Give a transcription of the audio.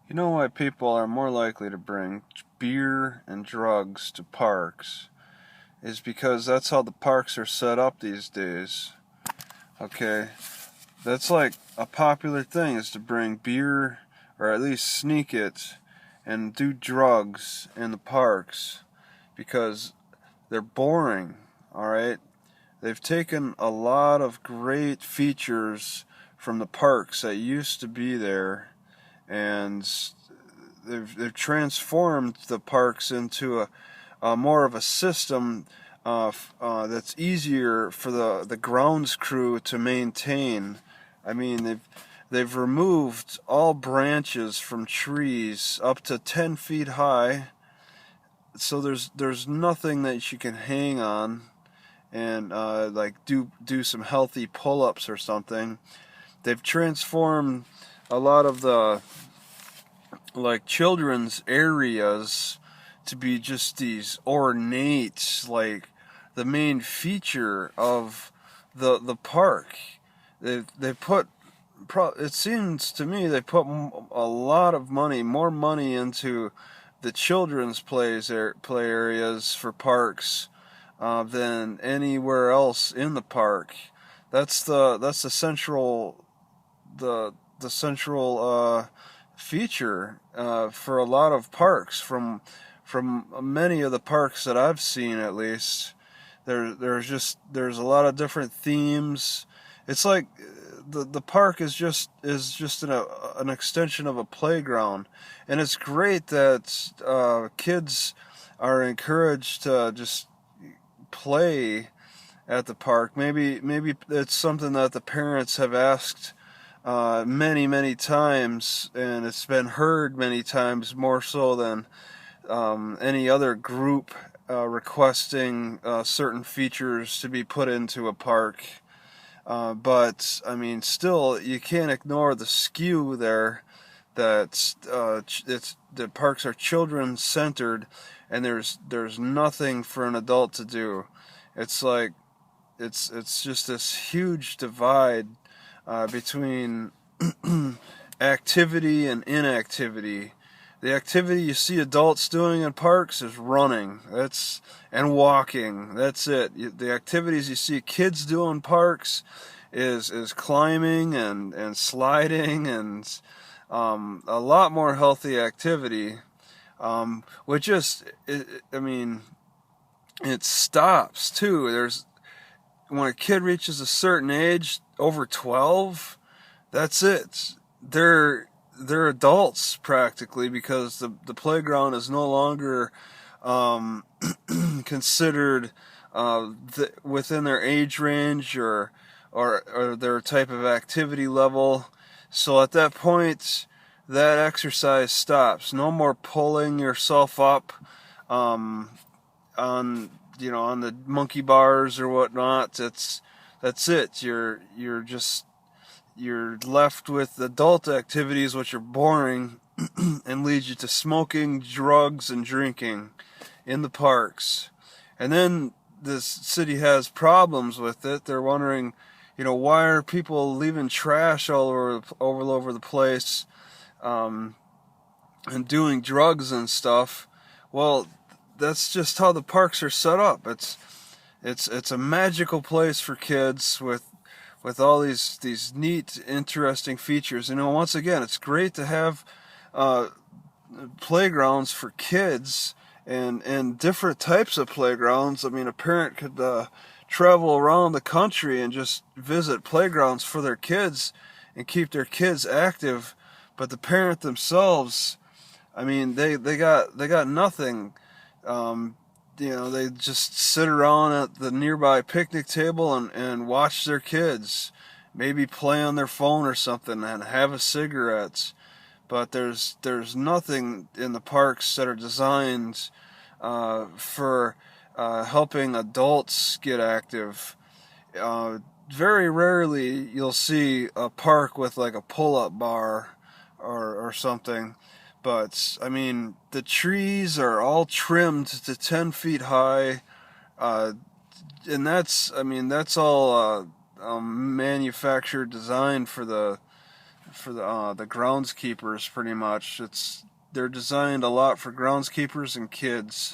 You know why people are more likely to bring beer and drugs to parks is because that's how the parks are set up these days. Okay, that's like a popular thing is to bring beer or at least sneak it and do drugs in the parks because they're boring, all right? They've taken a lot of great features from the parks that used to be there and they've transformed the parks into a more of a system that's easier for the grounds crew to maintain. I mean, they've removed all branches from trees up to 10 feet high, so there's nothing that you can hang on and like do some healthy pull-ups or something. They've transformed a lot of the like children's areas to be just these ornate, like the main feature of the park. They put it seems to me they put a lot of money, more money into the children's play areas for parks than anywhere else in the park. That's the central the central feature for a lot of parks. From many of the parks that I've seen, at least, there's a lot of different themes. It's like the park is just an extension of a playground, and it's great that kids are encouraged to just play at the park. Maybe it's something that the parents have asked many times, and it's been heard many times, more so than any other group requesting certain features to be put into a park. But I mean, still, you can't ignore the skew there. That it's the parks are children centered, and there's nothing for an adult to do. It's like it's just this huge divide between activity and inactivity. The activity you see adults doing in parks is running. And walking. That's it. The activities you see kids do in parks is climbing and sliding and a lot more healthy activity. Which just, I mean, it stops too. When a kid reaches a certain age, over 12, that's it. They're adults practically, because the playground is no longer um, considered within their age range or their type of activity level. So at that point, that exercise stops. No more pulling yourself up um, on on the monkey bars or whatnot. That's it. You're left with adult activities which are boring and lead you to smoking, drugs, and drinking in the parks. And then this city has problems with it. They're wondering, why are people leaving trash all over the place, um, and doing drugs and stuff. Well, that's just how the parks are set up. It's a magical place for kids with all these neat, interesting features. Once again, it's great to have uh, playgrounds for kids and different types of playgrounds. I mean, a parent could travel around the country and just visit playgrounds for their kids and keep their kids active. But the parent themselves, I mean, they got nothing. They just sit around at the nearby picnic table and watch their kids, maybe play on their phone or something and have a cigarette. But there's nothing in the parks that are designed for helping adults get active. Uh, Very rarely you'll see a park with like a pull-up bar or something. But I mean, the trees are all trimmed to 10 feet high, uh, and that's all manufactured, designed for the groundskeepers pretty much. They're designed a lot for groundskeepers and kids.